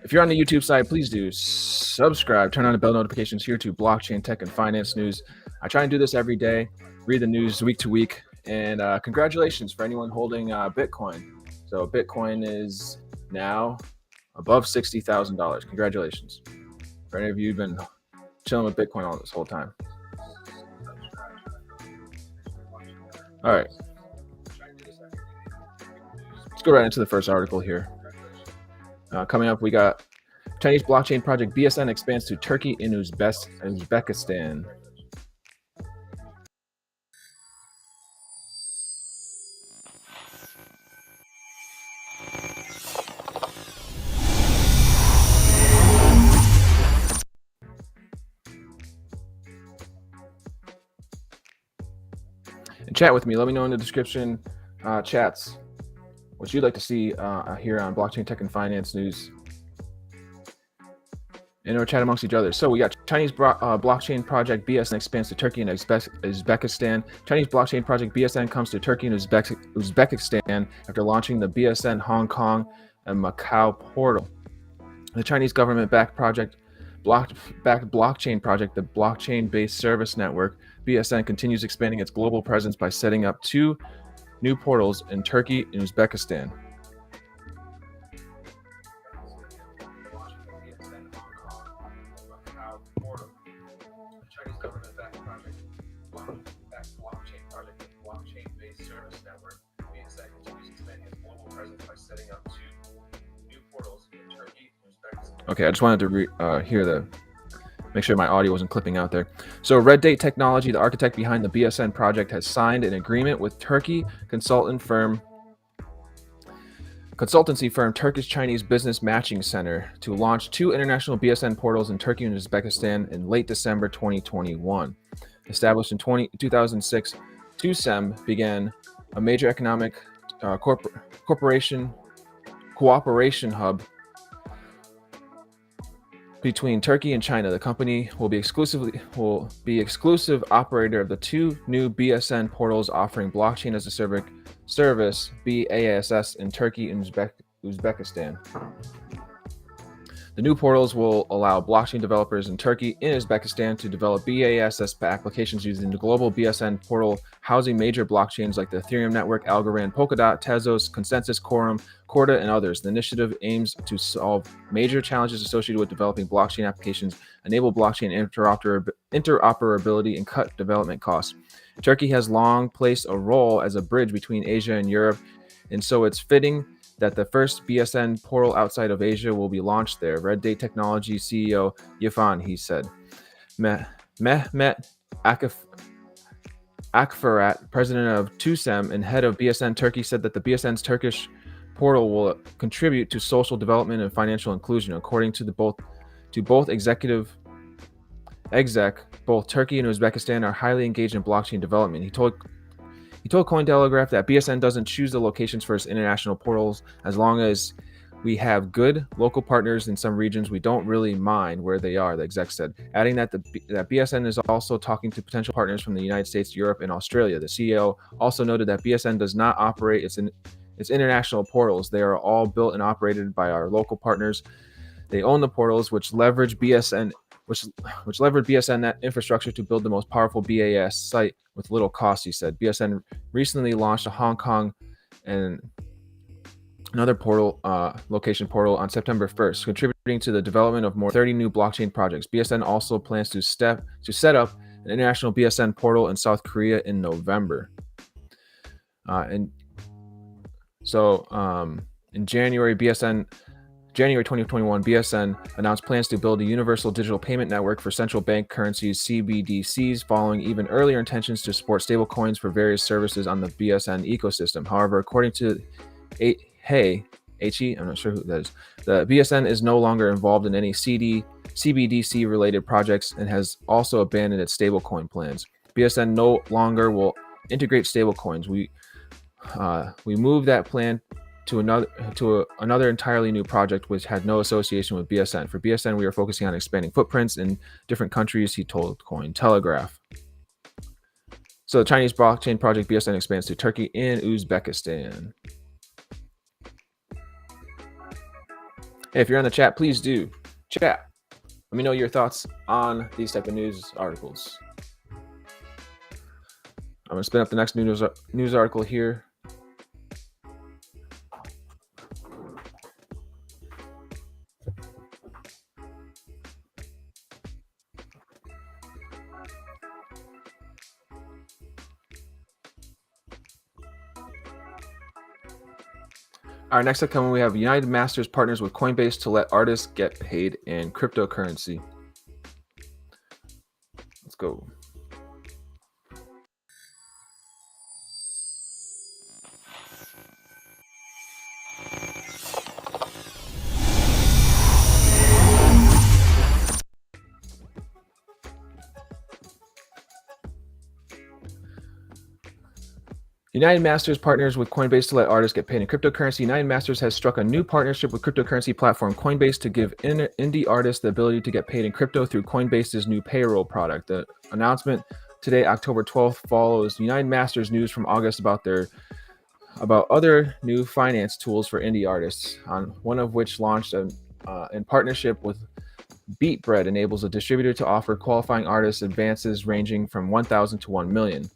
If you're on the YouTube side, please do subscribe, turn on the bell notifications here to blockchain, tech, and finance news. I try and do this every day, read the news week to week, and congratulations for anyone holding Bitcoin. So Bitcoin is now above $60,000. Congratulations. For any of you who've been chilling with Bitcoin all this whole time. All right. Let's go right into the first article here. Coming up, we got Chinese blockchain project BSN expands to Turkey and Uzbekistan. And chat with me. Let me know in the description chats what you'd like to see here on Blockchain Tech and Finance News. And we'll chat amongst each other. So we got Chinese blockchain project BSN expands to Turkey and Uzbekistan. Chinese blockchain project BSN comes to Turkey and Uzbekistan after launching the BSN Hong Kong and Macau portal. The Chinese government-backed blockchain project, the blockchain-based service network, BSN continues expanding its global presence by setting up 2 new portals in Turkey and Uzbekistan. Okay, I just wanted to make sure my audio wasn't clipping out there. So Red Date Technology, the architect behind the BSN project, has signed an agreement with Turkey consultancy firm Turkish Chinese Business Matching Center to launch 2 international BSN portals in Turkey and Uzbekistan in late December 2021. Established in 2006, TUSEM began a major economic cooperation hub between Turkey and China. The company will be exclusive operator of the 2 new BSN portals, offering blockchain as a service BASS in Turkey and Uzbekistan. The new portals will allow blockchain developers in Turkey and Uzbekistan to develop BASS applications using the global BSN portal, housing major blockchains like the Ethereum network, Algorand, Polkadot, Tezos, Consensus, Quorum, Corda, and others. The initiative aims to solve major challenges associated with developing blockchain applications, enable blockchain interoperability, and cut development costs. Turkey has long played a role as a bridge between Asia and Europe, and so it's fitting that the first BSN portal outside of Asia will be launched there. Red Date Technology CEO Yifan, he said. Mehmet Akferat, president of TUSEM and head of BSN Turkey, said that the BSN's Turkish portal will contribute to social development and financial inclusion. According to both both Turkey and Uzbekistan are highly engaged in blockchain development. He told Cointelegraph that BSN doesn't choose the locations for its international portals. As long as we have good local partners in some regions, we don't really mind where they are, the exec said, adding that that BSN is also talking to potential partners from the United States, Europe, and Australia. The CEO also noted that BSN does not operate its international portals. They are all built and operated by our local partners. They own the portals, which leverage BSN net infrastructure to build the most powerful BAS site with little cost, he said. BSN recently launched a Hong Kong and another location portal on September 1st, contributing to the development of more 30 new blockchain projects. BSN also plans to set up an international BSN portal in South Korea in November. In January 2021, BSN announced plans to build a universal digital payment network for central bank currencies, CBDCs, following even earlier intentions to support stablecoins for various services on the BSN ecosystem. However, according to I'm not sure who that is, the BSN is no longer involved in any CBDC-related projects and has also abandoned its stablecoin plans. BSN no longer will integrate stablecoins. We moved that plan to another entirely new project which had no association with BSN. For BSN, we are focusing on expanding footprints in different countries, he told Cointelegraph. So the Chinese blockchain project BSN expands to Turkey and Uzbekistan. Hey, if you're on the chat, please do chat. Let me know your thoughts on these type of news articles. I'm gonna spin up the next news article here. All right, next up coming, we have United Masters partners with Coinbase to let artists get paid in cryptocurrency. Let's go. United Masters partners with Coinbase to let artists get paid in cryptocurrency. United Masters has struck a new partnership with cryptocurrency platform Coinbase to give indie artists the ability to get paid in crypto through Coinbase's new payroll product. The announcement today, October 12th, follows United Masters news from August about other new finance tools for indie artists, on one of which launched in partnership with BeatBread enables a distributor to offer qualifying artists advances ranging from $1,000 to $1 million.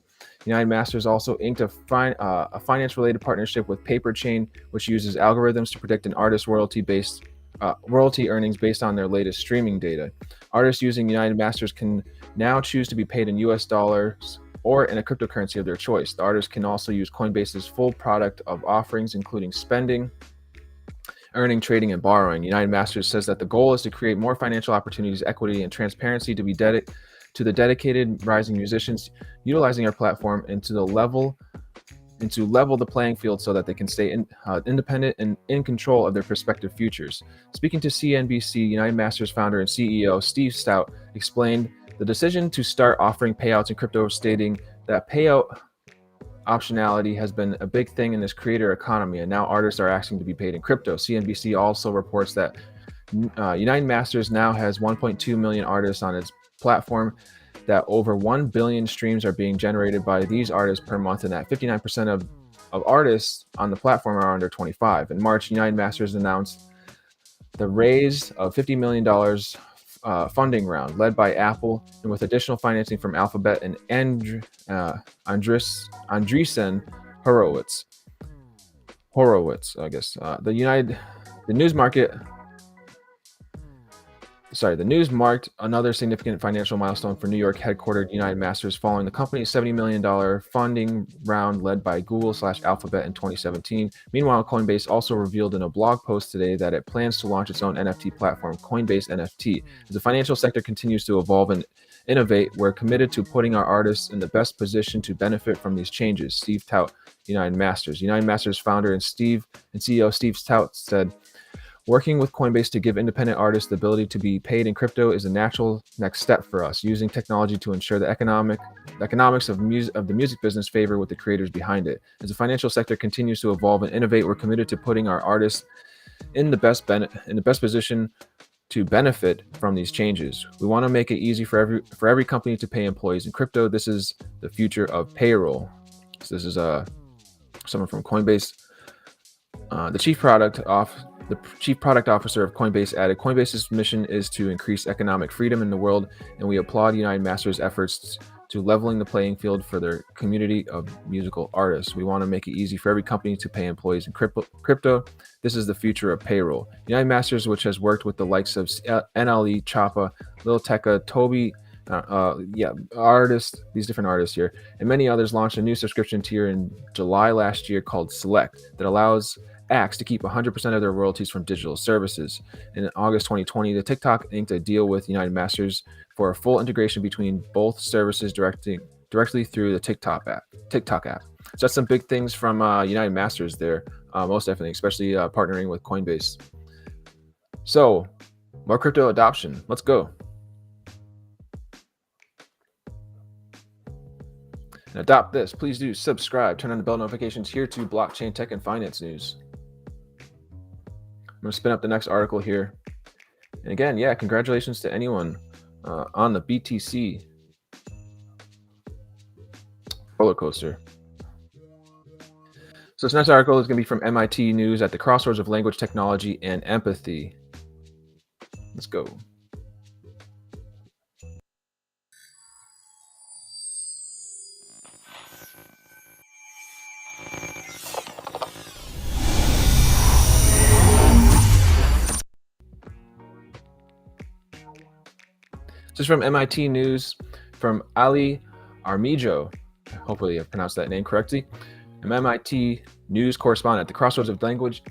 United Masters also inked a finance-related partnership with PaperChain, which uses algorithms to predict an artist's royalty earnings based on their latest streaming data. Artists using United Masters can now choose to be paid in US dollars or in a cryptocurrency of their choice. The artists can also use Coinbase's full product of offerings, including spending, earning, trading, and borrowing. United Masters says that the goal is to create more financial opportunities, equity, and transparency to be to the dedicated rising musicians utilizing our platform and to level the playing field so that they can stay independent and in control of their prospective futures. Speaking to CNBC, United Masters founder and CEO Steve Stout explained the decision to start offering payouts in crypto, stating that payout optionality has been a big thing in this creator economy, and now artists are asking to be paid in crypto. CNBC also reports that United Masters now has 1.2 million artists on its platform, that over 1 billion streams are being generated by these artists per month, and that 59% of artists on the platform are under 25. In March, United Masters announced the raise of $50 million funding round led by Apple, and with additional financing from Alphabet and Andreessen Horowitz, I guess. The news marked another significant financial milestone for New York headquartered United Masters, following the company's $70 million funding round led by Google/Alphabet in 2017. Meanwhile, Coinbase also revealed in a blog post today that it plans to launch its own NFT platform, Coinbase NFT. As the financial sector continues to evolve and innovate, we're committed to putting our artists in the best position to benefit from these changes. Steve Tout, United Masters. United Masters founder and CEO Steve Tout said, "Working with Coinbase to give independent artists the ability to be paid in crypto is a natural next step for us, using technology to ensure the economics of the music business favor with the creators behind it. As the financial sector continues to evolve and innovate, we're committed to putting our artists in the best position to benefit from these changes. We want to make it easy for every company to pay employees in crypto. This is the future of payroll." So this is someone from Coinbase. The chief product officer of Coinbase added, "Coinbase's mission is to increase economic freedom in the world, and we applaud United Masters' efforts to leveling the playing field for their community of musical artists. We want to make it easy for every company to pay employees in crypto. This is the future of payroll." United Masters, which has worked with the likes of NLE, Choppa, Lil Tecca, Toby, these different artists here, and many others, launched a new subscription tier in July last year called Select that allows acts to keep 100% of their royalties from digital services. In August 2020, the TikTok inked a deal with United Masters for a full integration between both services directly through the TikTok app. So that's some big things from United Masters there, most definitely, especially partnering with Coinbase. So, more crypto adoption. Let's go. And adopt this. Please do subscribe, turn on the bell notifications here to blockchain, tech, and finance news. I'm going to spin up the next article here. And again, congratulations to anyone on the BTC roller coaster. So this next article is going to be from MIT News, at the crossroads of language technology and empathy. Let's go. Just from MIT News, from Ali Armijo. Hopefully I pronounced that name correctly. An MIT News correspondent at the crossroads of language,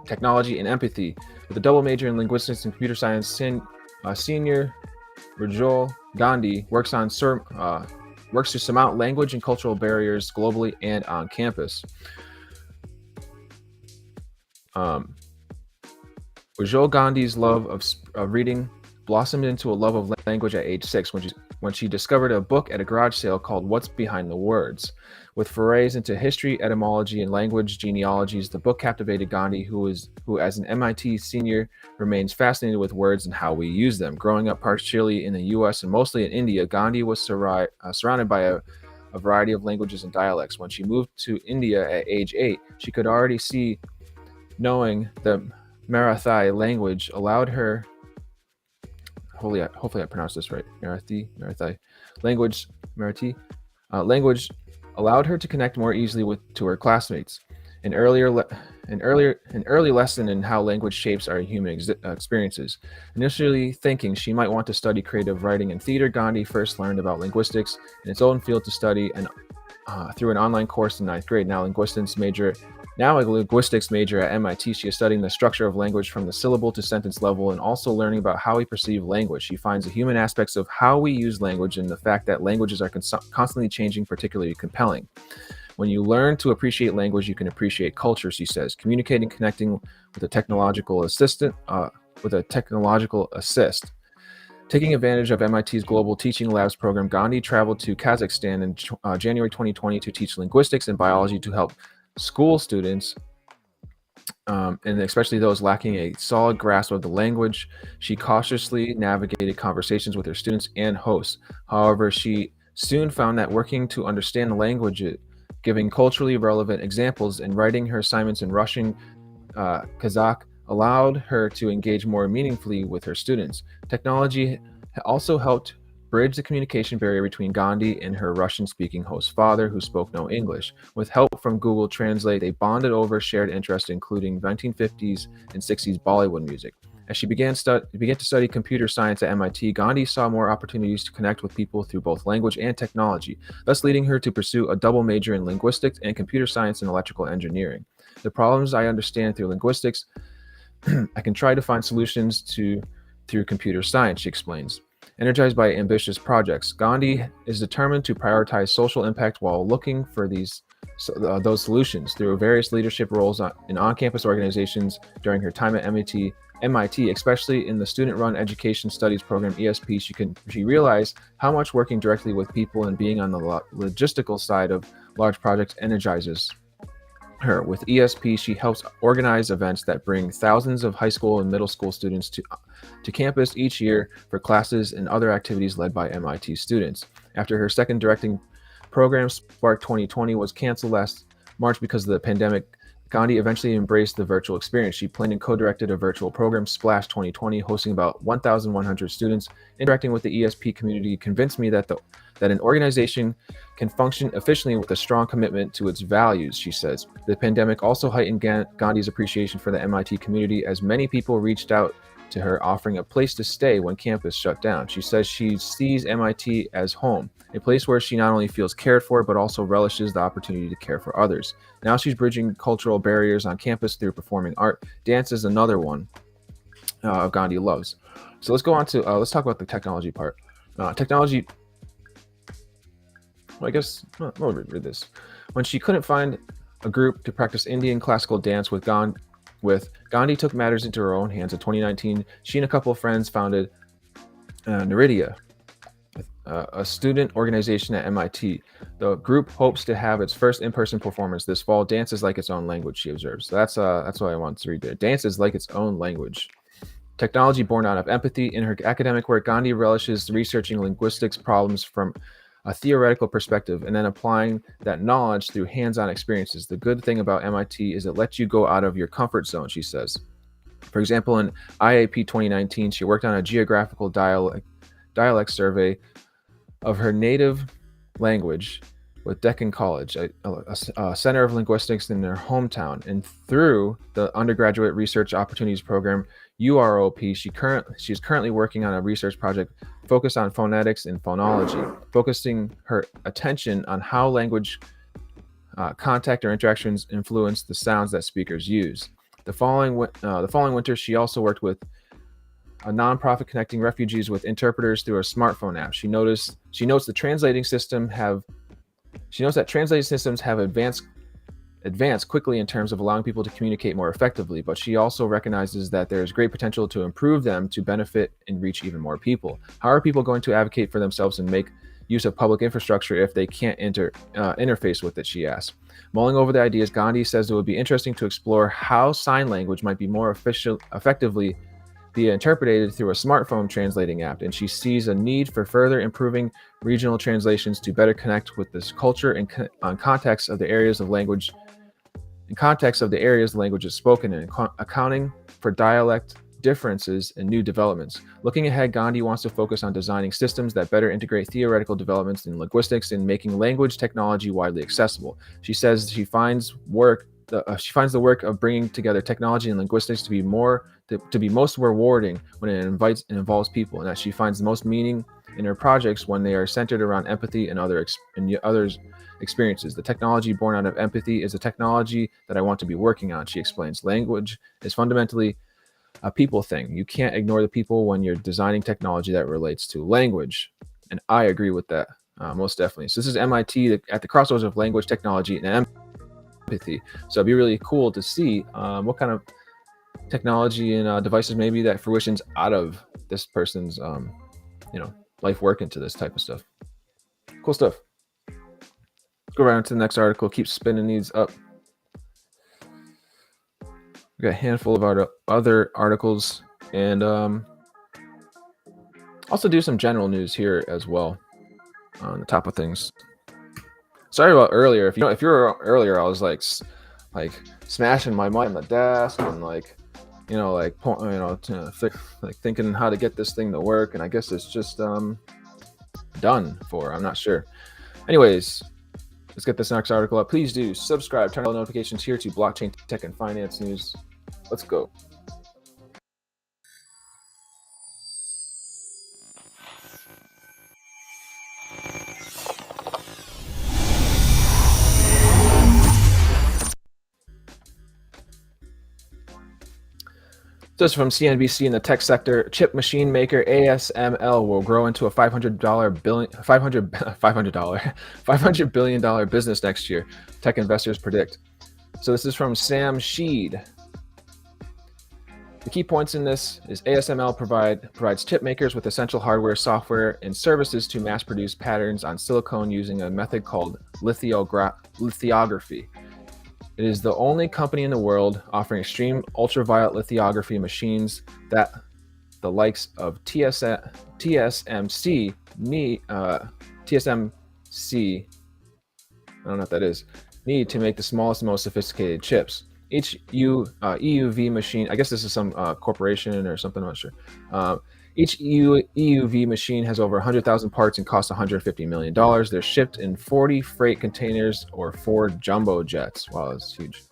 technology, and empathy. With a double major in linguistics and computer science, senior Rajul Gandhi works to surmount language and cultural barriers globally and on campus. Rajul Gandhi's love of reading blossomed into a love of language at age 6 when she discovered a book at a garage sale called What's Behind the Words. With forays into history, etymology, and language genealogies, the book captivated Gandhi, who as an MIT senior, remains fascinated with words and how we use them. Growing up partially in the US and mostly in India, Gandhi was surrounded by a variety of languages and dialects. When she moved to India at age 8, she could already see knowing the Marathi language allowed her hopefully I pronounced this right. Marathi language allowed her to connect more easily to her classmates. An early lesson in how language shapes our human experiences. Initially thinking she might want to study creative writing and theater, Gandhi first learned about linguistics in its own field to study and through an online course in 9th grade. Now a linguistics major at MIT, she is studying the structure of language from the syllable to sentence level and also learning about how we perceive language. She finds the human aspects of how we use language and the fact that languages are constantly changing particularly compelling. When you learn to appreciate language, you can appreciate culture, she says. Communicating, connecting with a technological assist. Taking advantage of MIT's Global Teaching Labs program, Gandhi traveled to Kazakhstan in January 2020 to teach linguistics and biology to help school students, and especially those lacking a solid grasp of the language. She cautiously navigated conversations with her students and hosts. However, she soon found that working to understand the language, giving culturally relevant examples, and writing her assignments in Russian, Kazakh, allowed her to engage more meaningfully with her students. Technology also helped bridge the communication barrier between Gandhi and her Russian-speaking host father, who spoke no English. With help from Google Translate, they bonded over shared interests, including 1950s and 60s Bollywood music. As she began to study computer science at MIT, Gandhi saw more opportunities to connect with people through both language and technology, thus leading her to pursue a double major in linguistics and computer science and electrical engineering. The problems I understand through linguistics, I can try to find solutions through computer science, she explains. Energized by ambitious projects, Gandhi is determined to prioritize social impact while looking for those solutions. Through various leadership roles in on-campus organizations during her time at MIT, especially in the student-run education studies program ESP, she realized how much working directly with people and being on the logistical side of large projects energizes her. With ESP, she helps organize events that bring thousands of high school and middle school students to campus each year for classes and other activities led by MIT students. After her second directing program, Spark 2020, was canceled last March because of the pandemic, Gandhi eventually embraced the virtual experience. She planned and co-directed a virtual program, Splash 2020, hosting about 1,100 students. Interacting with the ESP community convinced me that an organization can function efficiently with a strong commitment to its values, she says. The pandemic also heightened Gandhi's appreciation for the MIT community, as many people reached out to her offering a place to stay when campus shut down. She says she sees MIT as home, a place where she not only feels cared for, but also relishes the opportunity to care for others. Now she's bridging cultural barriers on campus through performing art. Dance is another one Gandhi loves. So let's go on to, let's talk about the technology part. Technology, well, I guess, we'll read this. When she couldn't find a group to practice Indian classical dance with, Gandhi took matters into her own hands. In 2019, she and a couple of friends founded Nritya, a student organization at MIT. The group hopes to have its first in-person performance this fall. Dance is like its own language, she observes. So that's what I want to read there. Dance is like its own language. Technology born out of empathy. In her academic work, Gandhi relishes researching linguistics problems from a theoretical perspective and then applying that knowledge through hands-on experiences. The good thing about MIT is it lets you go out of your comfort zone, she says. For example, in IAP 2019, she worked on a geographical dialect survey of her native language with Deccan College, a center of linguistics in their hometown. And through the Undergraduate Research Opportunities Program, UROP, she's currently working on a research project focused on phonetics and phonology, focusing her attention on how language contact or interactions influence the sounds that speakers use. The following winter, she also worked with a nonprofit connecting refugees with interpreters through a smartphone app. She notes that translating systems have advanced quickly in terms of allowing people to communicate more effectively, but she also recognizes that there is great potential to improve them to benefit and reach even more people. How are people going to advocate for themselves and make use of public infrastructure if they can't interface with it, she asks. Mulling over the ideas, Gandhi says it would be interesting to explore how sign language might be more effectively be interpreted through a smartphone translating app, and she sees a need for further improving regional translations to better connect with this culture and context of the areas of language is spoken in, accounting for dialect differences and new developments. Looking ahead, Gandhi wants to focus on designing systems that better integrate theoretical developments in linguistics and making language technology widely accessible. She says she finds the work of bringing together technology and linguistics to be most rewarding when it involves people, and that she finds the most meaning in her projects when they are centered around empathy and others' experiences. The technology born out of empathy is a technology that I want to be working on, she explains. Language is fundamentally a people thing. You can't ignore the people when you're designing technology that relates to language, and I agree with that most definitely. So this is MIT at the crossroads of language, technology, and empathy. So it'd be really cool to see what kind of technology and devices maybe that fruitions out of this person's life work into this type of stuff. Cool stuff. Let's go right on to the next article. Keep spinning these up. We got a handful of other articles, and also do some general news here as well on the top of things. Sorry about earlier. If you were earlier, I was like smashing my mic on the desk and thinking how to get this thing to work, and I guess it's just done for. I'm not sure. Anyways, let's get this next article up. Please do subscribe, turn on notifications here to blockchain, tech, and finance news. Let's go. This is from CNBC. In the tech sector, chip machine maker ASML will grow into a $500 billion business next year, tech investors predict. So this is from Sam Sheed. The key points in this is ASML provides chip makers with essential hardware, software, and services to mass produce patterns on silicon using a method called lithography. It is the only company in the world offering extreme ultraviolet lithography machines that the likes of TSMC, I don't know what that is, need to make the smallest and most sophisticated chips. Each EUV machine, I guess this is some corporation or something, I'm not sure. Each EUV machine has over 100,000 parts and costs $150 million. They're shipped in 40 freight containers or 4 jumbo jets. Wow, that's huge.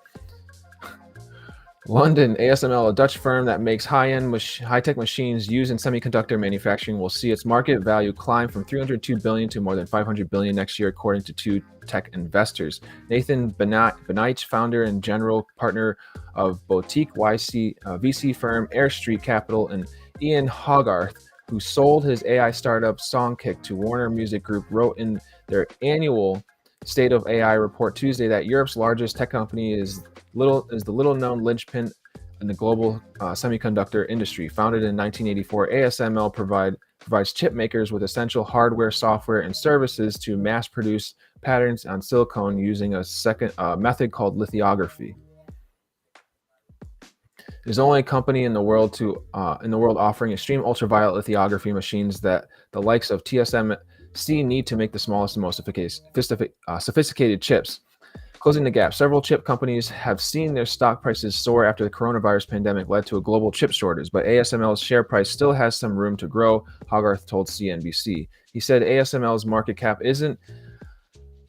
London, ASML, a Dutch firm that makes high-tech machines used in semiconductor manufacturing, will see its market value climb from $302 billion to more than $500 billion next year, according to two tech investors. Nathan Benaich, founder and general partner of boutique VC firm Air Street Capital, and Ian Hogarth, who sold his AI startup Songkick to Warner Music Group, wrote in their annual State of AI report Tuesday that Europe's largest tech company is the little-known linchpin in the global semiconductor industry. Founded in 1984, ASML provides chip makers with essential hardware, software, and services to mass-produce patterns on silicon using a method called lithography. It is the only company in the world offering extreme ultraviolet lithography machines that the likes of TSMC need to make the smallest and most sophisticated chips. Closing the gap. Several chip companies have seen their stock prices soar after the coronavirus pandemic led to a global chip shortage, but ASML's share price still has some room to grow, Hogarth told CNBC. He said ASML's market cap isn't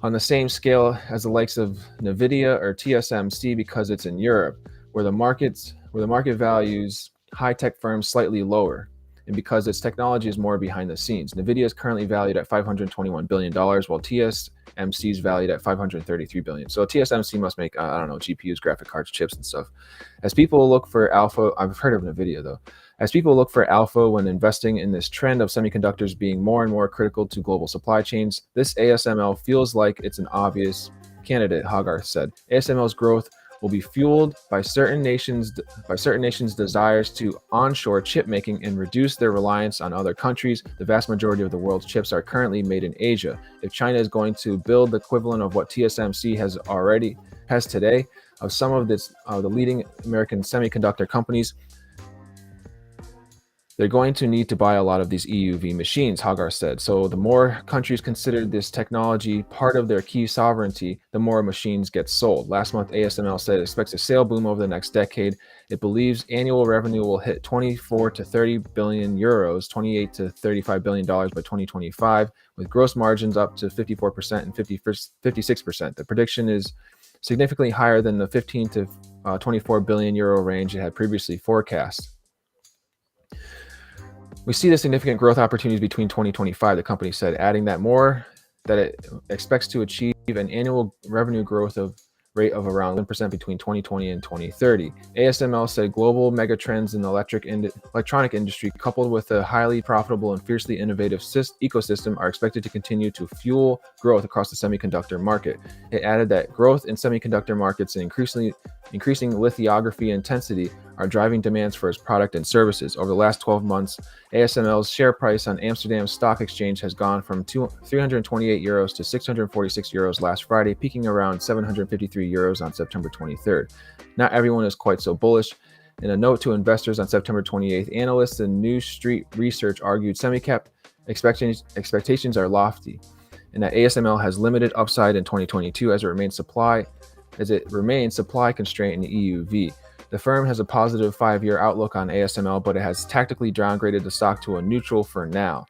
on the same scale as the likes of Nvidia or TSMC because it's in Europe, where the market values high-tech firms slightly lower, and because its technology is more behind the scenes. Nvidia is currently valued at $521 billion, while TSMC is valued at $533 billion. So TSMC must make, I don't know, GPUs, graphic cards, chips, and stuff. As people look for alpha, I've heard of Nvidia though. As people look for alpha when investing in this trend of semiconductors being more and more critical to global supply chains, this ASML feels like it's an obvious candidate, Hogarth said. ASML's growth will be fueled by certain nations' desires to onshore chip making and reduce their reliance on other countries. The vast majority of the world's chips are currently made in Asia. If China is going to build the equivalent of what TSMC has today of some of the leading American semiconductor companies, they're going to need to buy a lot of these EUV machines, Hogarth said. So the more countries consider this technology part of their key sovereignty, the more machines get sold. Last month, ASML said it expects a sale boom over the next decade. It believes annual revenue will hit 24 to 30 billion euros, 28 to 35 billion dollars by 2025, with gross margins up to 54% and 56%. The prediction is significantly higher than the 15 to 24 billion euro range it had previously forecast. We see the significant growth opportunities between 2025, the company said, adding that it expects to achieve an annual revenue growth rate of around 1% between 2020 and 2030. ASML said global megatrends in the electronic industry, coupled with a highly profitable and fiercely innovative ecosystem, are expected to continue to fuel growth across the semiconductor market. It added that growth in semiconductor markets and increasing lithography intensity are driving demands for its product and services. Over the last 12 months, ASML's share price on Amsterdam Stock Exchange has gone from 328 euros to 646 euros last Friday, peaking around 753 euros on September 23rd. Not everyone is quite so bullish. In a note to investors on September 28th, analysts in New Street Research argued semicap expectations are lofty, and that ASML has limited upside in 2022 as it remains supply constraint in EUV. The firm has a positive 5-year outlook on ASML, but it has tactically downgraded the stock to a neutral for now.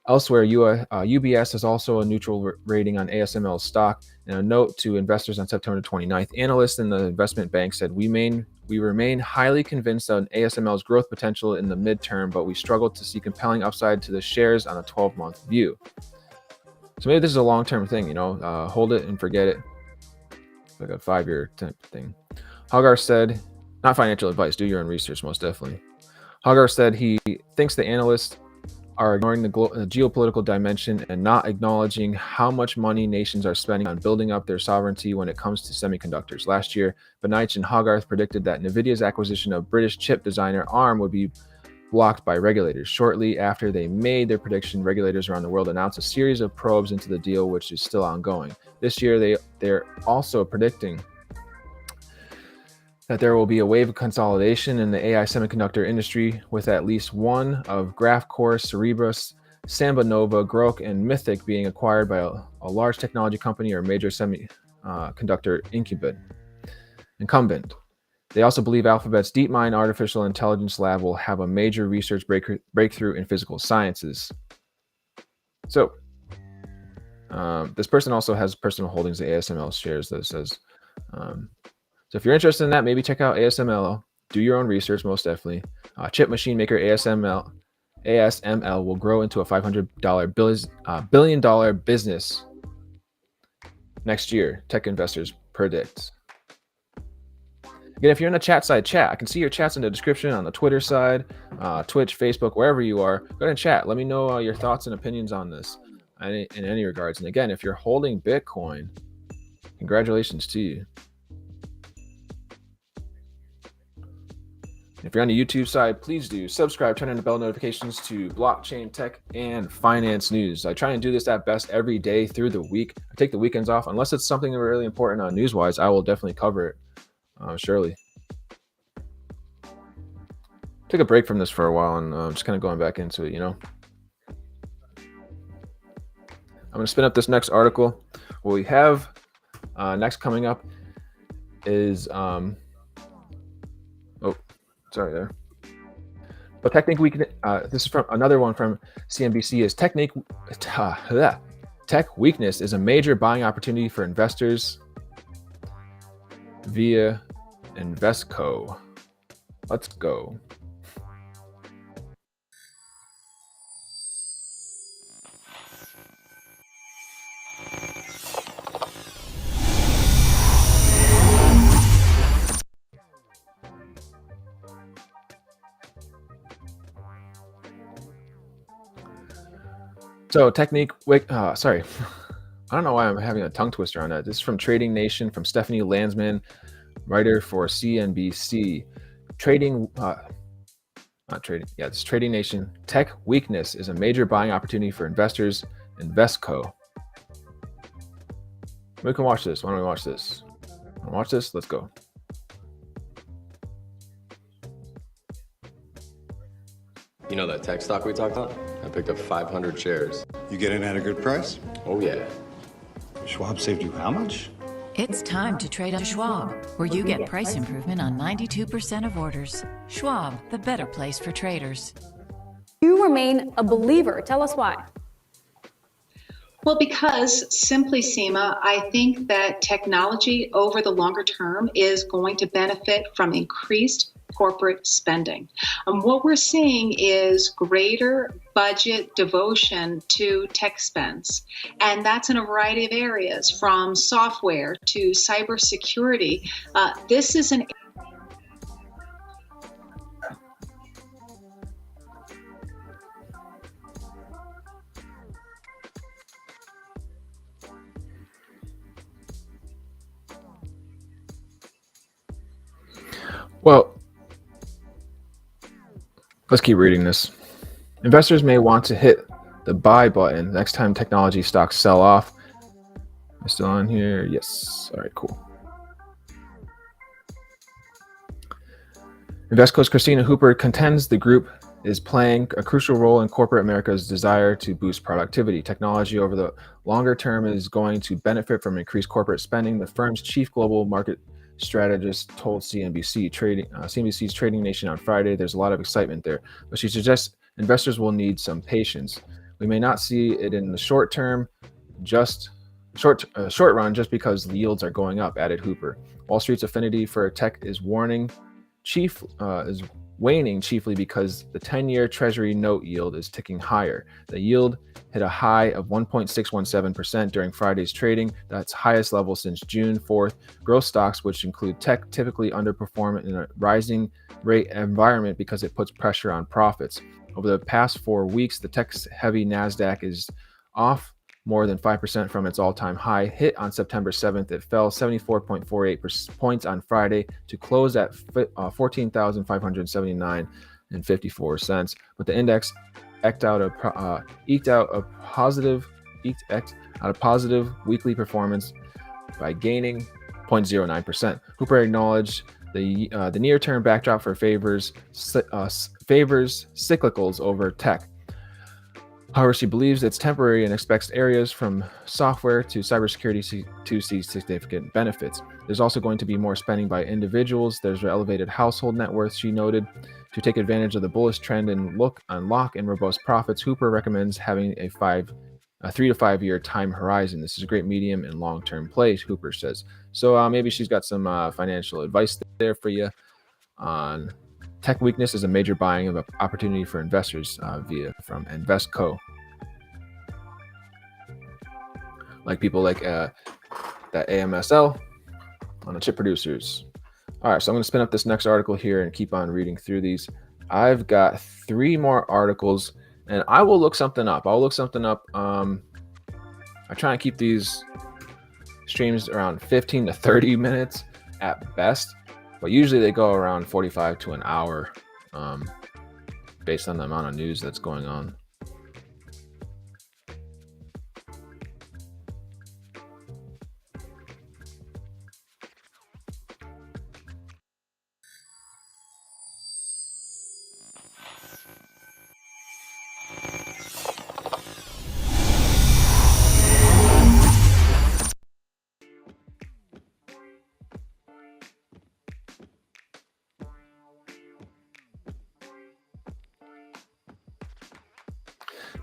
Elsewhere, UBS has also a neutral rating on ASML's stock. In a note to investors on September 29th, analysts in the investment bank said, we remain highly convinced on ASML's growth potential in the midterm, but we struggle to see compelling upside to the shares on a 12-month view. So maybe this is a long-term thing, hold it and forget it. Like a 5-year thing. Hogarth said, not financial advice, do your own research, most definitely. Hogarth said he thinks the analysts are ignoring the geopolitical dimension and not acknowledging how much money nations are spending on building up their sovereignty when it comes to semiconductors. Last year, Beneich and Hogarth predicted that Nvidia's acquisition of British chip designer ARM would be blocked by regulators. Shortly after they made their prediction, regulators around the world announced a series of probes into the deal, which is still ongoing. This year, they're also predicting that there will be a wave of consolidation in the AI semiconductor industry, with at least one of Graphcore, Cerebras, Samba Nova, Grok, and Mythic being acquired by a large technology company or major semiconductor incumbent. They also believe Alphabet's DeepMind artificial intelligence lab will have a major research breakthrough in physical sciences. So, this person also has personal holdings of ASML shares that says, so if you're interested in that, maybe check out ASML. Do your own research, most definitely. Chip machine maker ASML will grow into a $500 billion business next year, tech investors predict. Again, if you're in the chat side, chat. I can see your chats in the description on the Twitter side, Twitch, Facebook, wherever you are. Go ahead and chat. Let me know your thoughts and opinions on this in any regards. And again, if you're holding Bitcoin, congratulations to you. If you're on the YouTube side, please do subscribe, turn on the bell notifications to blockchain, tech, and finance news. I try and do this at best every day through the week. I take the weekends off. Unless it's something really important on news-wise, I will definitely cover it, surely. Took a break from this for a while, and just kind of going back into it, I'm going to spin up this next article. Well, we have Next coming up is sorry there. But technique weakness. This is from another one from CNBC. Is tech weakness is a major buying opportunity for investors via Investco. Let's go. So technique, sorry, I don't know why I'm having a tongue twister on that. This is from Trading Nation, from Stephanie Landsman, writer for CNBC. It's Trading Nation. Tech weakness is a major buying opportunity for investors. Investco. We can watch this. Why don't we watch this? Watch this. Let's go. You know that tech stock we talked about? I picked up 500 shares. You get in at a good price? Oh, yeah. Schwab saved you how much? It's time to trade on Schwab, where you get price improvement on 92% of orders. Schwab, the better place for traders. You remain a believer. Tell us why. Well, because simply, Seema, I think that technology over the longer term is going to benefit from increased corporate spending. What we're seeing is greater budget devotion to tech spends, and that's in a variety of areas, from software to cybersecurity. This is an Well, let's keep reading this. Investors may want to hit the buy button next time technology stocks sell off. Am I still on here? Yes. All right, cool. Investco's Christina Hooper contends the group is playing a crucial role in corporate America's desire to boost productivity. Technology over the longer term is going to benefit from increased corporate spending, the firm's chief global market strategist told CNBC's Trading Nation on Friday. There's a lot of excitement there, but she suggests investors will need some patience. We may not see it in the short term, short run, just because the yields are going up, added Hooper. Wall Street's affinity for tech is waning, chiefly because the 10-year Treasury note yield is ticking higher. The yield hit a high of 1.617% during Friday's trading. That's highest level since June 4th. Growth stocks, which include tech, typically underperform in a rising rate environment because it puts pressure on profits. Over the past 4 weeks, the tech-heavy NASDAQ is off more than 5% from its all-time high. Hit on September 7th, it fell 74.48 points on Friday to close at 14,579.54. But the index eked out a positive weekly performance by gaining 0.09%. Hooper acknowledged the near-term backdrop favors cyclicals over tech. However, she believes it's temporary and expects areas from software to cybersecurity to see significant benefits. There's also going to be more spending by individuals. There's elevated household net worth, she noted. To take advantage of the bullish trend and unlock in robust profits, Hooper recommends having a 3 to 5 year time horizon. This is a great medium and long-term play, Hooper says. So maybe she's got some financial advice there for you on tech weakness is a major buying of opportunity for investors from Investco. Like people like that AMSL on the chip producers. All right, so I'm going to spin up this next article here and keep on reading through these. I've got 3 more articles, and I will look something up. I try and keep these streams around 15 to 30 minutes at best. But usually they go around 45 to an hour based on the amount of news that's going on.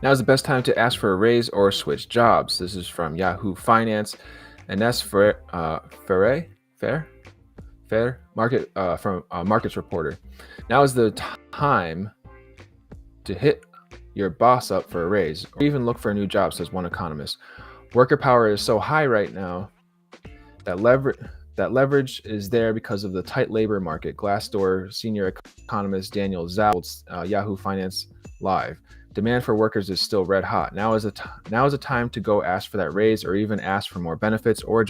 Now is the best time to ask for a raise or switch jobs. This is from Yahoo Finance, and that's for Fair Market from Markets Reporter. Now is the time to hit your boss up for a raise or even look for a new job, says one economist. Worker power is so high right now that leverage is there because of the tight labor market. Glassdoor senior economist Daniel Zhao told Yahoo Finance Live. Demand for workers is still red hot. Now is a time to go ask for that raise or even ask for more benefits or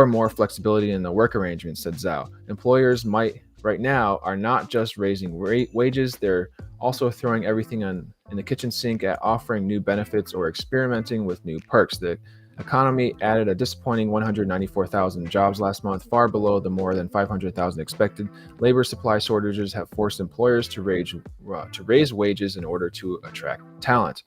more flexibility in the work arrangements, said Zhao. Employers right now are not just raising wages, they're also throwing everything in the kitchen sink at offering new benefits or experimenting with new perks. The economy added a disappointing 194,000 jobs last month, far below the more than 500,000 expected. Labor supply shortages have forced employers to raise wages in order to attract talent.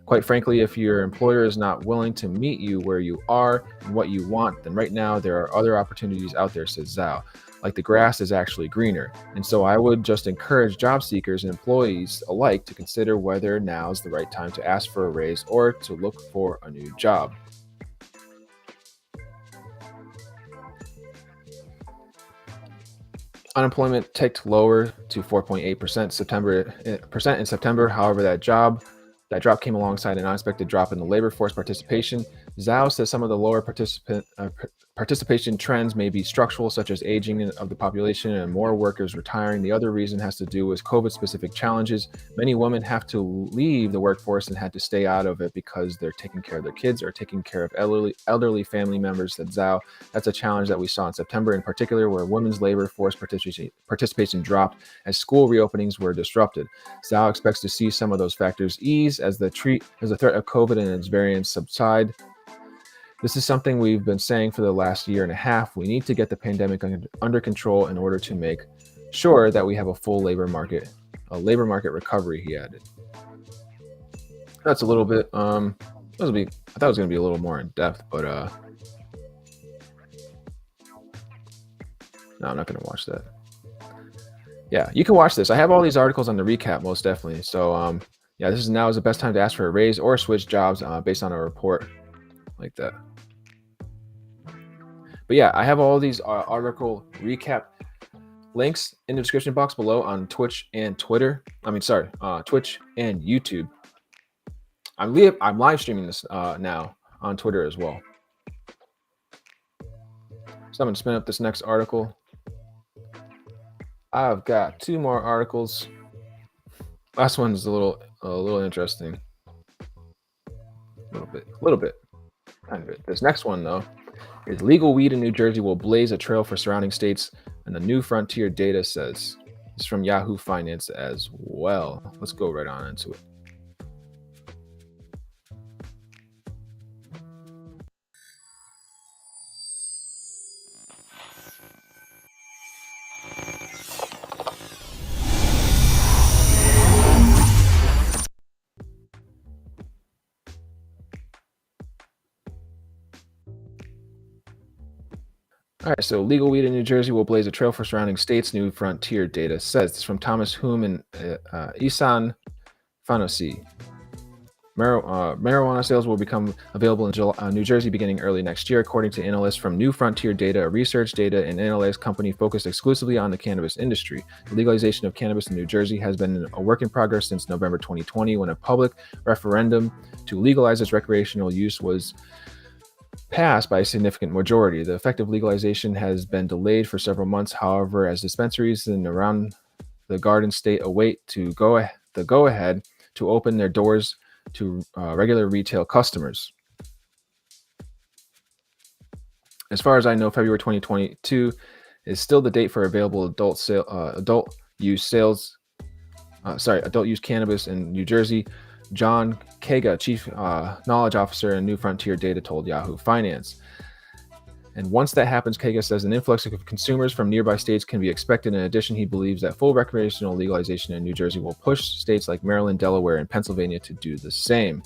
Quite frankly, if your employer is not willing to meet you where you are and what you want, then right now there are other opportunities out there, says Zhao. Like the grass is actually greener. And so I would just encourage job seekers and employees alike to consider whether now is the right time to ask for a raise or to look for a new job. Unemployment ticked lower to 4.8% in September. However, that drop came alongside an unexpected drop in the labor force participation. Zhao says some of the lower participation trends may be structural, such as aging of the population and more workers retiring. The other reason has to do with COVID-specific challenges. Many women have to leave the workforce and had to stay out of it because they're taking care of their kids or taking care of elderly family members, said Zhao. That's a challenge that we saw in September in particular, where women's labor force participation dropped as school reopenings were disrupted. Zhao expects to see some of those factors ease as the threat of COVID and its variants subside. This is something we've been saying for the last year and a half. We need to get the pandemic under control in order to make sure that we have a full labor market recovery, he added. That's a little bit, I thought it was going to be a little more in depth, but no, I'm not going to watch that. Yeah, you can watch this. I have all these articles on the recap, most definitely. So, yeah, now is the best time to ask for a raise or switch jobs based on a report like that. But yeah, I have all these article recap links in the description box below on Twitch and Twitter. Twitch and YouTube. I'm live streaming this now on Twitter as well. So I'm going to spin up this next article. I've got two more articles. Last one's a little interesting. A little bit. Kind of it. This next one though is legal weed in New Jersey will blaze a trail for surrounding states, and the New Frontier data says. It's from Yahoo Finance as well. Let's go right on into it. All right, so legal weed in New Jersey will blaze a trail for surrounding states, New Frontier data says. This is from Thomas Hume and Isan Fanosi. Marijuana sales will become available in New Jersey beginning early next year, according to analysts from New Frontier Data, a research data and analytics company focused exclusively on the cannabis industry. The legalization of cannabis in New Jersey has been a work in progress since November 2020, when a public referendum to legalize its recreational use was passed by a significant majority. The effective legalization has been delayed for several months, however, as dispensaries in around the Garden State await the go-ahead to open their doors to regular retail customers. As far as I know, February 2022 is still the date for available adult use cannabis in New Jersey. John Kaga, Chief Knowledge Officer in New Frontier Data, told Yahoo Finance. And once that happens, Kaga says an influx of consumers from nearby states can be expected. In addition, he believes that full recreational legalization in New Jersey will push states like Maryland, Delaware, and Pennsylvania to do the same.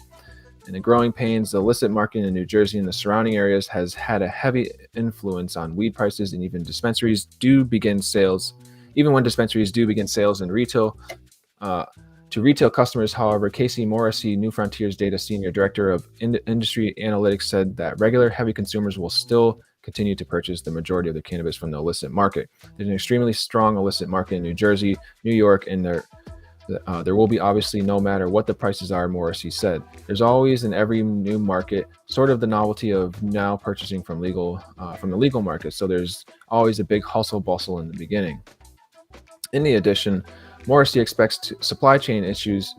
In the growing pains, the illicit market in New Jersey and the surrounding areas has had a heavy influence on weed prices, and even when dispensaries do begin sales in retail, to To retail customers, however, Casey Morrissey, New Frontiers Data Senior Director of Industry Analytics, said that regular heavy consumers will still continue to purchase the majority of their cannabis from the illicit market. There's an extremely strong illicit market in New Jersey, New York, and there will be obviously no matter what the prices are, Morrissey said. There's always in every new market sort of the novelty of now purchasing from the legal market. So there's always a big hustle bustle in the beginning. In addition, Morrissey expects supply chain issues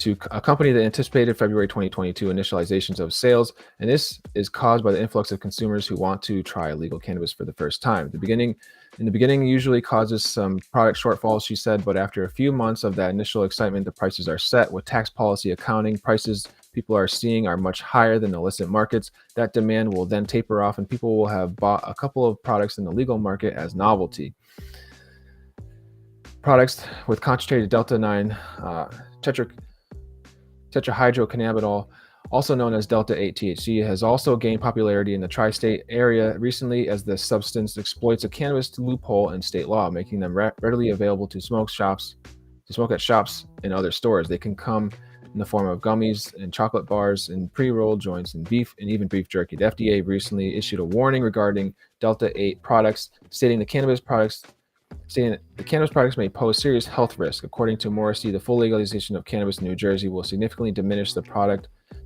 to accompany the anticipated February 2022 initializations of sales, and this is caused by the influx of consumers who want to try legal cannabis for the first time. In the beginning usually causes some product shortfalls, she said, but after a few months of that initial excitement, the prices are set. With tax policy accounting, prices people are seeing are much higher than the illicit markets. That demand will then taper off, and people will have bought a couple of products in the legal market as novelty. Products with concentrated Delta-9 tetrahydrocannabinol, also known as Delta-8 THC, has also gained popularity in the tri-state area recently as the substance exploits a cannabis loophole in state law, making them readily available to smoke at shops and other stores. They can come in the form of gummies and chocolate bars and pre-rolled joints and beef and even beef jerky. The FDA recently issued a warning regarding Delta-8 products, stating the cannabis products may pose serious health risk. According to Morrissey, the full legalization of cannabis in New Jersey will significantly diminish the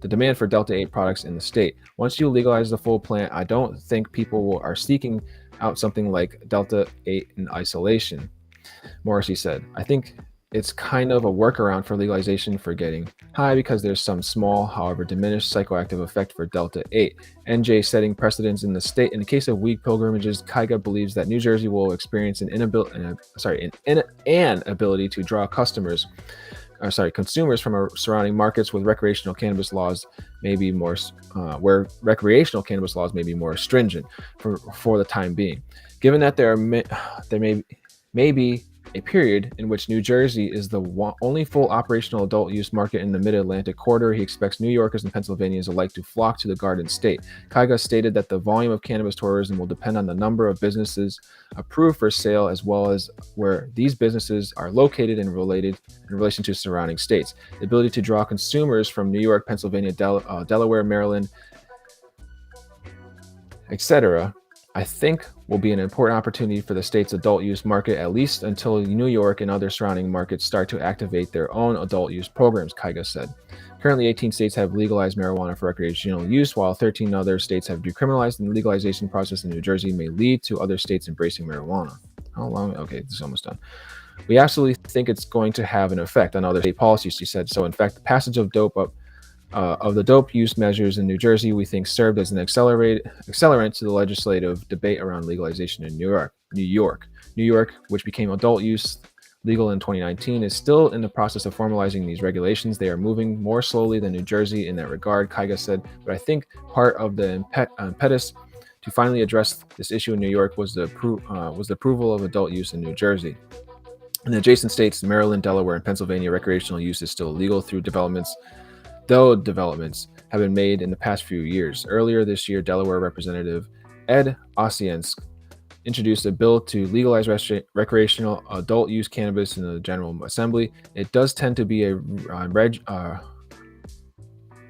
demand for Delta-8 products in the state. Once you legalize the full plant, I don't think people are seeking out something like Delta-8 in isolation, Morrissey said. I think it's kind of a workaround for legalization for getting high because there's some small, however diminished psychoactive effect for Delta-8. NJ setting precedents in the state. In the case of weed pilgrimages, Kyga believes that New Jersey will experience an ability to draw consumers from surrounding markets with recreational cannabis laws may be more stringent for the time being. Given that there may be a period in which New Jersey is the only full operational adult use market in the mid-Atlantic corridor, he expects New Yorkers and Pennsylvanians alike to flock to the Garden State. Kyga stated that the volume of cannabis tourism will depend on the number of businesses approved for sale, as well as where these businesses are located in relation to surrounding states. The ability to draw consumers from New York, Pennsylvania, Delaware, Maryland, etc., I think will be an important opportunity for the state's adult use market, at least until New York and other surrounding markets start to activate their own adult use programs, Kyga said. Currently, 18 states have legalized marijuana for recreational use, while 13 other states have decriminalized, and the legalization process in New Jersey may lead to other states embracing marijuana. How long? Okay, this is almost done. We absolutely think it's going to have an effect on other state policies, she said. So, in fact, the passage of the dope use measures in New Jersey, we think served as an accelerant to the legislative debate around legalization in New York, which became adult use legal in 2019, is still in the process of formalizing these regulations. They are moving more slowly than New Jersey in that regard, Kyga said. But I think part of the impetus to finally address this issue in New York was the approval of adult use in New Jersey. In the adjacent states, Maryland, Delaware, and Pennsylvania, recreational use is still illegal though developments have been made in the past few years. Earlier this year, Delaware Representative Ed Osiensk introduced a bill to legalize recreational adult use cannabis in the General Assembly. It does tend to be a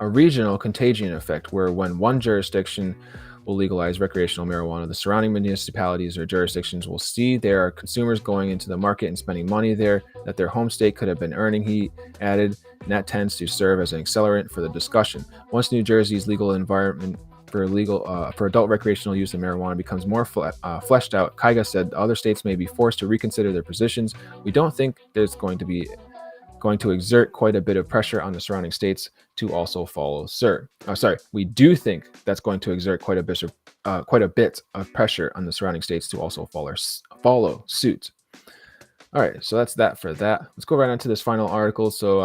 regional contagion effect, where when one jurisdiction will legalize recreational marijuana, the surrounding municipalities or jurisdictions will see there are consumers going into the market and spending money there that their home state could have been earning, he added, and that tends to serve as an accelerant for the discussion. Once New Jersey's legal environment for adult recreational use of marijuana becomes more fleshed out, Kyga said other states may be forced to reconsider their positions. We don't think there's going to exert quite a bit of pressure on the surrounding states to also follow we do think that's going to exert quite a bit of pressure on the surrounding states to also follow suit. All right, so that's that for that. Let's go right on to this final article. So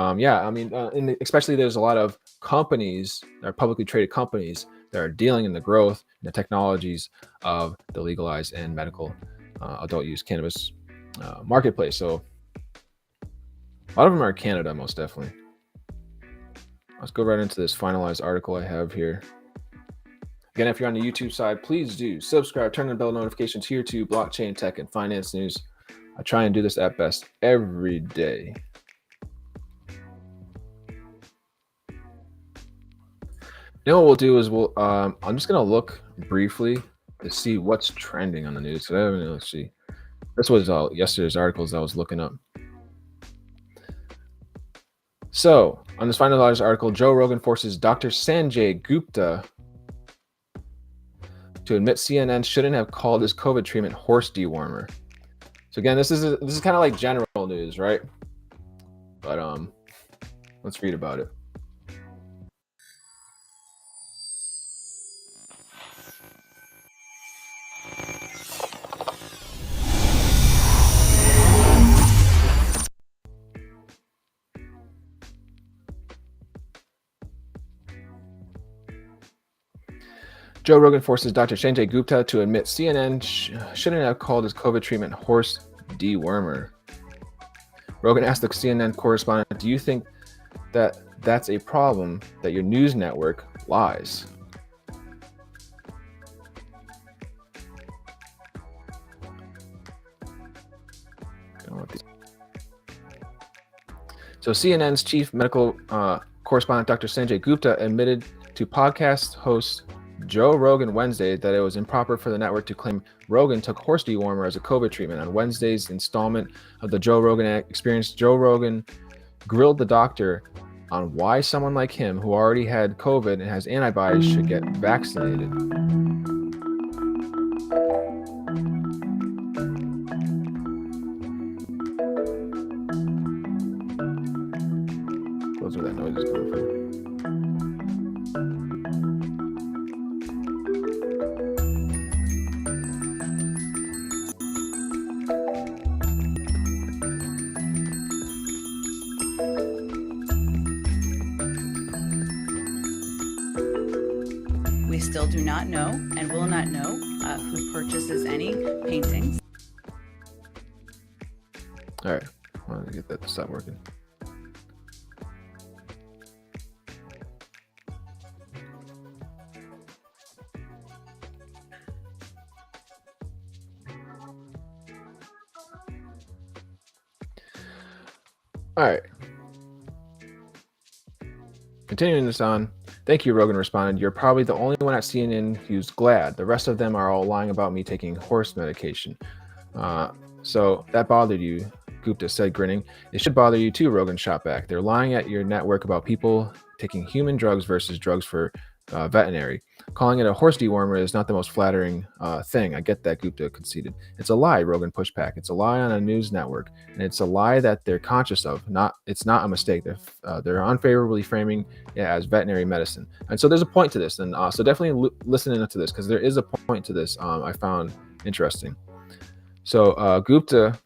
especially there's a lot of companies that are publicly traded companies that are dealing in the growth and the technologies of the legalized and medical adult use cannabis marketplace. So a lot of them are Canada, most definitely. Let's go right into this finalized article I have here. Again, if you're on the YouTube side, please do subscribe, turn on bell notifications here to blockchain, tech, and finance news. I try and do this at best every day. You know what we'll do is I'm just gonna look briefly to see what's trending on the news. So let's see. This was yesterday's articles I was looking up. So on this finalized article, Joe Rogan forces Dr. Sanjay Gupta to admit CNN shouldn't have called his COVID treatment horse dewormer. So again, this is kind of like general news, right? But let's read about it. Joe Rogan forces Dr. Sanjay Gupta to admit CNN shouldn't have called his COVID treatment horse dewormer. Rogan asked the CNN correspondent, "Do you think that that's a problem that your news network lies?" So CNN's chief medical correspondent, Dr. Sanjay Gupta, admitted to podcast host Joe Rogan Wednesday that it was improper for the network to claim Rogan took horse dewormer as a COVID treatment. On Wednesday's installment of the Joe Rogan Experience, Joe Rogan grilled the doctor on why someone like him, who already had COVID and has antibodies, should get vaccinated. Those are that noise is coming from. We still do not know and will not know who purchases any paintings. All right, I want to get that to stop working. All right. Continuing this on, thank you, Rogan responded. You're probably the only one at CNN who's glad. The rest of them are all lying about me taking horse medication. So that bothered you, Gupta said, grinning. It should bother you too, Rogan shot back. They're lying at your network about people taking human drugs versus drugs for veterinary. Calling it a horse dewormer is not the most flattering thing. I get that, Gupta conceded. It's a lie, Rogan pushed back. It's a lie on a news network, and it's a lie that they're conscious of. It's not a mistake. They're unfavorably framing it as veterinary medicine. And so there's a point to this, and so definitely listening to this, because there is a point to this I found interesting. So Gupta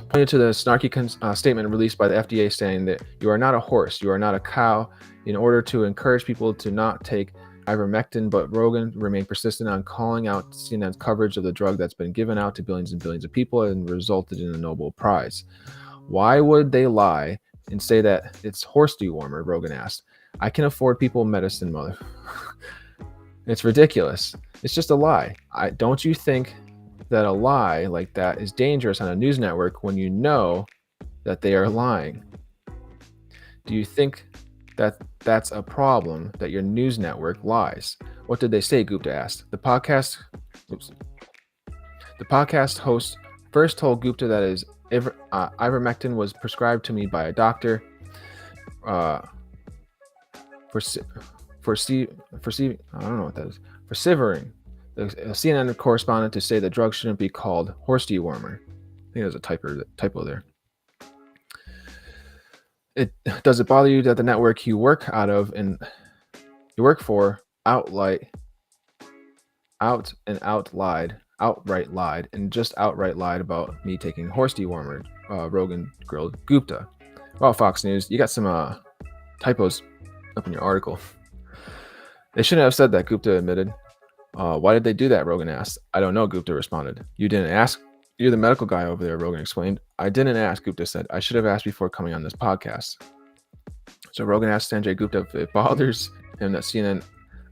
pointed to the snarky statement released by the FDA saying that you are not a horse, you are not a cow, in order to encourage people to not take ivermectin, but Rogan remained persistent on calling out CNN's coverage of the drug that's been given out to billions and billions of people and resulted in a Nobel Prize. Why would they lie and say that it's horse dewormer? Rogan asked. I can afford people medicine, mother. It's ridiculous. It's just a lie. Don't you think that a lie like that is dangerous on a news network when you know that they are lying? Do you think that that's a problem that your news network lies? What did they say? Gupta asked. The podcast host first told Gupta that his ivermectin was prescribed to me by a doctor for severing the CNN correspondent to say the drug shouldn't be called horse dewormer. I think there's a typo there. Does it bother you that the network you work for outright lied about me taking horse dewormer? Rogan grilled Gupta. Well, Fox News, you got some typos up in your article. They shouldn't have said that, Gupta admitted. Why did they do that? Rogan asked. I don't know, Gupta responded. You didn't ask? You're the medical guy over there, Rogan explained. I didn't ask, Gupta said. I should have asked before coming on this podcast. So Rogan asked Sanjay Gupta if it bothers him that CNN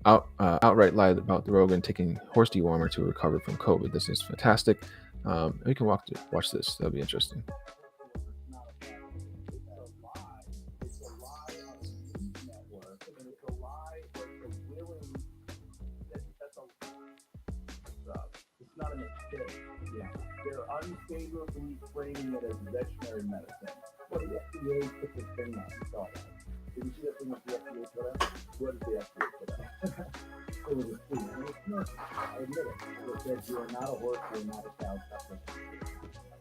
outright lied about the Rogan taking horse dewormer to recover from COVID. This is fantastic. We can watch this. That'll be interesting. not a mistake. Yeah, they're unfavorably framing it as veterinary medicine. Well, the FDA put this thing out. You saw that. Did you see that thing that the FDA put out? What did the FDA put out? It was a thing. And it's not, I admit it. It says you are not a horse, you are not a cow.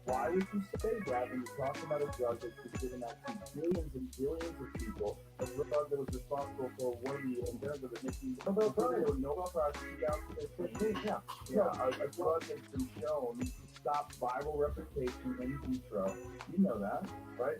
Why would you say that when you talk about a drug that's been given out to billions and billions of people, a drug that was responsible for worrying and terms of admission Nobel Prize 2015? Yeah. A drug that's been shown to stop viral replication in vitro. You know that, right?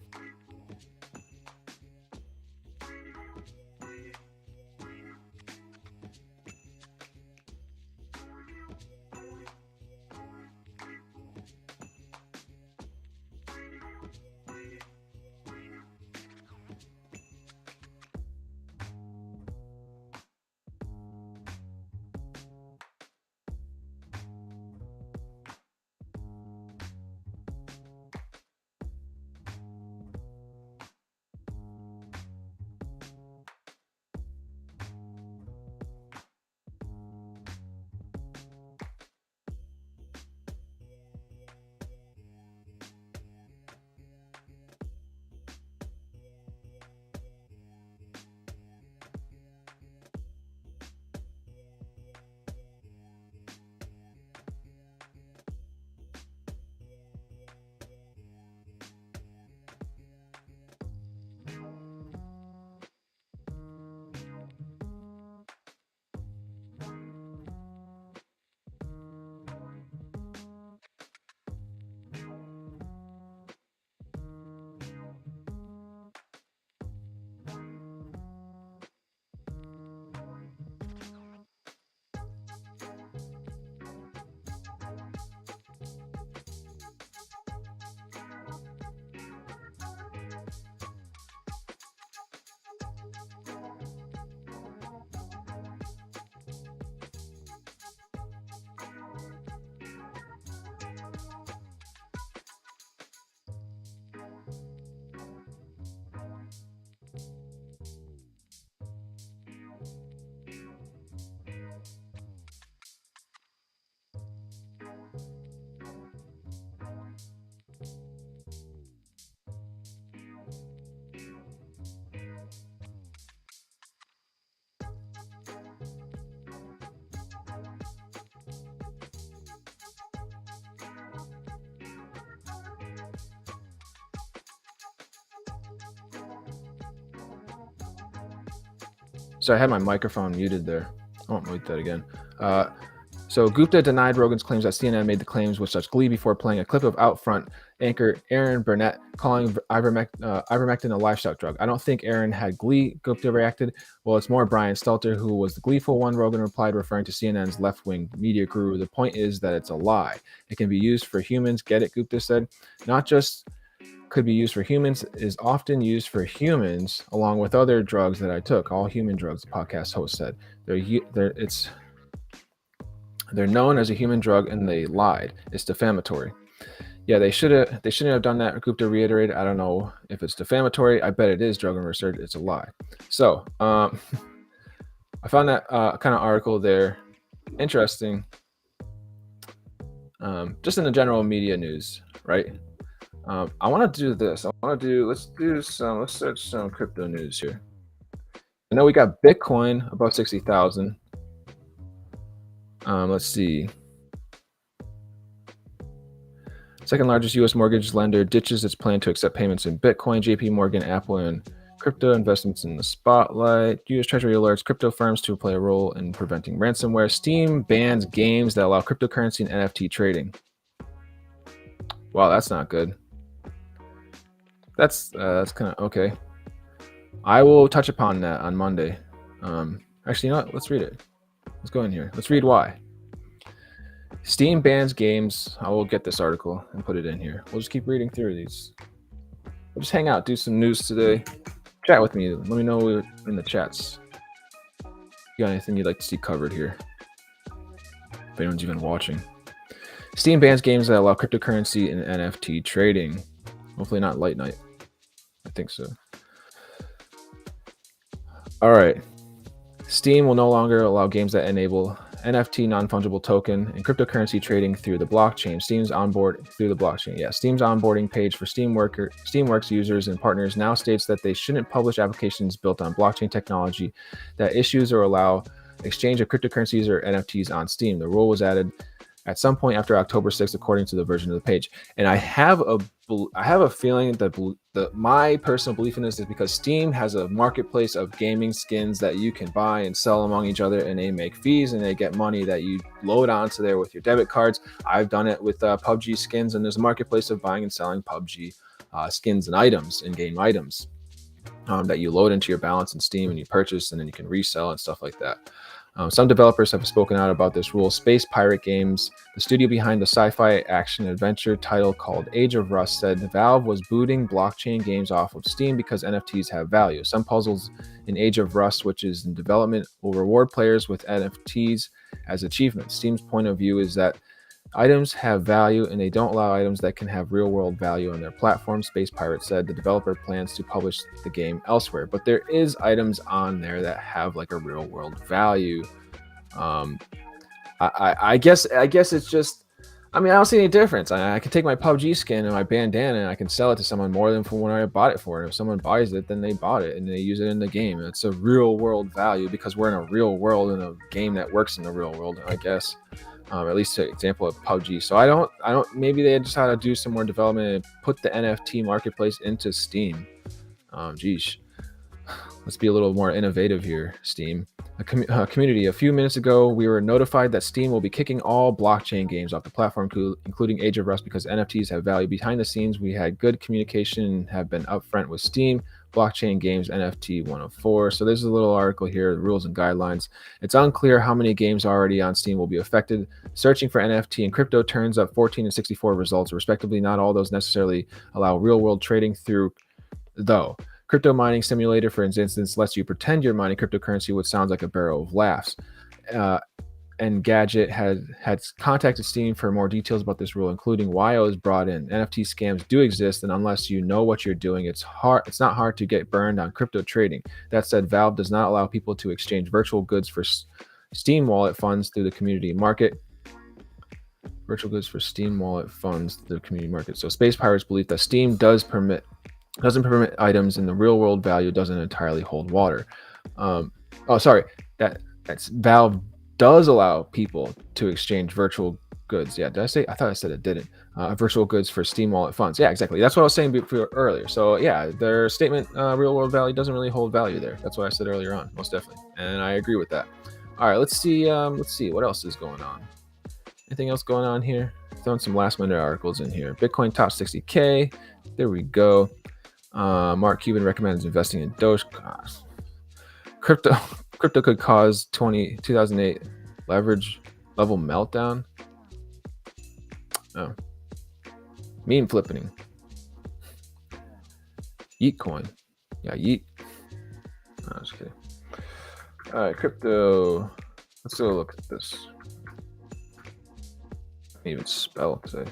So I had my microphone muted there. I won't mute that again. So Gupta denied Rogan's claims that CNN made the claims with such glee before playing a clip of Outfront anchor Aaron Burnett calling ivermectin a livestock drug. I don't think Aaron had glee, Gupta reacted. Well, it's more Brian Stelter who was the gleeful one, Rogan replied, referring to CNN's left-wing media guru. The point is that it's a lie. It can be used for humans. Get it, Gupta said. Not just could be used for humans, is often used for humans along with other drugs that I took. All human drugs, the podcast host said. They're known as a human drug and they lied. It's defamatory. Yeah, they shouldn't have done that, Gupta reiterated. I don't know if it's defamatory. I bet it is drug and research. It's a lie. So I found that kind of article there interesting. Just in the general media news, right? I want to do this. Let's search some crypto news here. I know we got Bitcoin above 60,000. Let's see. Second largest U.S. mortgage lender ditches its plan to accept payments in Bitcoin. JP Morgan, Apple, and crypto investments in the spotlight. U.S. Treasury alerts crypto firms to play a role in preventing ransomware. Steam bans games that allow cryptocurrency and NFT trading. Wow, that's not good. That's kind of okay. I will touch upon that on Monday. Actually, you know what? Let's read it. Let's go in here. Let's read why. Steam bans games. I will get this article and put it in here. We'll just keep reading through these. We'll just hang out, do some news today. Chat with me. Let me know in the chats. You got anything you'd like to see covered here? If anyone's even watching. Steam bans games that allow cryptocurrency and NFT trading. Hopefully not late night. I think so. All right. Steam will no longer allow games that enable NFT non-fungible token and cryptocurrency trading through the blockchain. Steam's onboarding page for Steamworks users and partners now states that they shouldn't publish applications built on blockchain technology that issues or allow exchange of cryptocurrencies or NFTs on Steam. The rule was added at some point after October 6th, according to the version of the page. And I have a feeling that my personal belief in this is because Steam has a marketplace of gaming skins that you can buy and sell among each other, and they make fees and they get money that you load onto there with your debit cards. I've done it with PUBG skins, and there's a marketplace of buying and selling PUBG skins and items, in-game items that you load into your balance in Steam and you purchase, and then you can resell and stuff like that. Some developers have spoken out about this rule. Space Pirate Games, the studio behind the sci-fi action adventure title called Age of Rust, said Valve was booting blockchain games off of Steam because NFTs have value. Some puzzles in Age of Rust, which is in development, will reward players with NFTs as achievements. Steam's point of view is that items have value and they don't allow items that can have real-world value on their platform. Space Pirate said the developer plans to publish the game elsewhere, but there is items on there that have like a real-world value. I guess it's just, I mean, I don't see any difference. I can take my PUBG skin and my bandana and I can sell it to someone more than for when I bought it for. And if someone buys it, then they bought it and they use it in the game. It's a real-world value because we're in a real world, in a game that works in the real world, I guess. At least an example of PUBG. So I don't, maybe they just had to do some more development and put the NFT marketplace into Steam. Geez, let's be a little more innovative here, Steam. Community, a few minutes ago, we were notified that Steam will be kicking all blockchain games off the platform, including Age of Rust, because NFTs have value. Behind the scenes, we had good communication and have been upfront with Steam. Blockchain games NFT 104. So there's a little article here, the rules and guidelines. It's unclear how many games already on Steam will be affected. Searching for NFT and crypto turns up 14 and 64 results respectively. Not all those necessarily allow real world trading through, though. Crypto mining simulator, for instance, lets you pretend you're mining cryptocurrency, which sounds like a barrel of laughs. Engadget had contacted Steam for more details about this rule, including why it was brought in. NFT scams do exist, and unless you know what you're doing, it's not hard to get burned on crypto trading. That said, Valve does not allow people to exchange virtual goods for Steam wallet funds through the community market. Virtual goods for Steam wallet funds through the community market. So Space Pirates believe that Steam doesn't permit items, and the real world value doesn't entirely hold water. That's Valve does allow people to exchange virtual goods. Yeah, did I say? I thought I said it didn't. Virtual goods for Steam wallet funds. Yeah, exactly. That's what I was saying earlier. So yeah, their statement, real world value doesn't really hold value there. That's what I said earlier on, most definitely, and I agree with that. All right, let's see what else is going on. Anything else going on here? Throwing some last minute articles in here. Bitcoin top 60K. There we go. Mark Cuban recommends investing in Doge. Crypto could cause 2008 leverage level meltdown. Oh, meme flipping. Yeet coin. Yeah, yeet. No, just kidding. All right, crypto. Let's go look at this. I can't even spell today.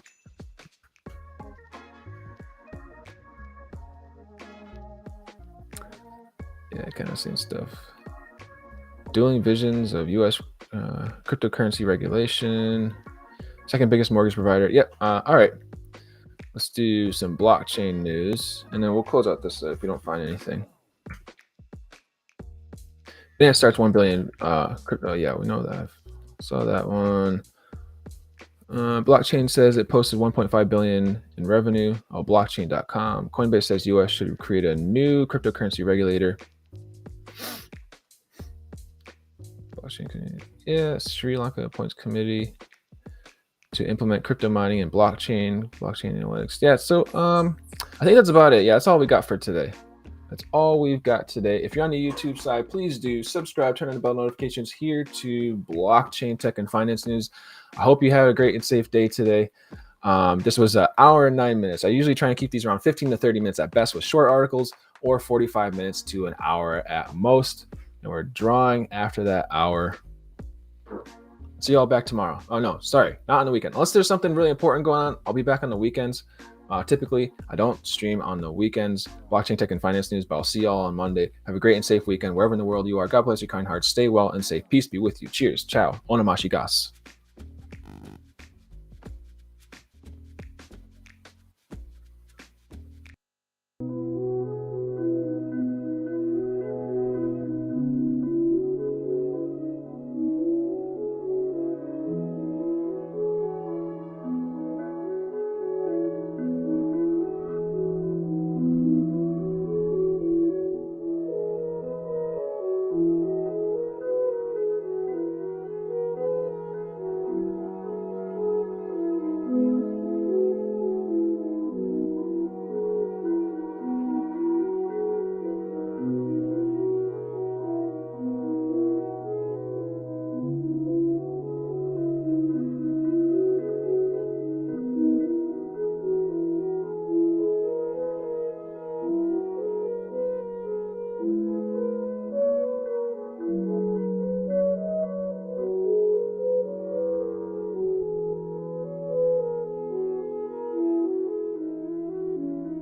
Yeah, kind of same stuff. Dueling visions of U.S. Cryptocurrency regulation. Second biggest mortgage provider. Yep. All right. Let's do some blockchain news, and then we'll close out this if we don't find anything. Binance starts 1 billion crypto. Yeah, we know that. Saw that one. Blockchain says it posted 1.5 billion in revenue. Blockchain.com. Coinbase says U.S. should create a new cryptocurrency regulator. Yes, Sri Lanka appoints committee to implement crypto mining and blockchain analytics. Yeah, so I think that's about it. Yeah, that's all we got for today. That's all we've got today. If you're on the YouTube side, please do subscribe, turn on the bell notifications here to blockchain tech and finance news. I hope you have a great and safe day today. This was an hour and 9 minutes. I usually try and keep these around 15 to 30 minutes at best with short articles, or 45 minutes to an hour at most. And we're drawing after that hour. See y'all back tomorrow. Oh no, sorry, not on the weekend. Unless there's something really important going on, I'll be back on the weekends. Typically, I don't stream on the weekends, blockchain tech and finance news, but I'll see y'all on Monday. Have a great and safe weekend wherever in the world you are. God bless your kind hearts. Stay well and safe. Peace be with you. Cheers. Ciao. Onamashi gas.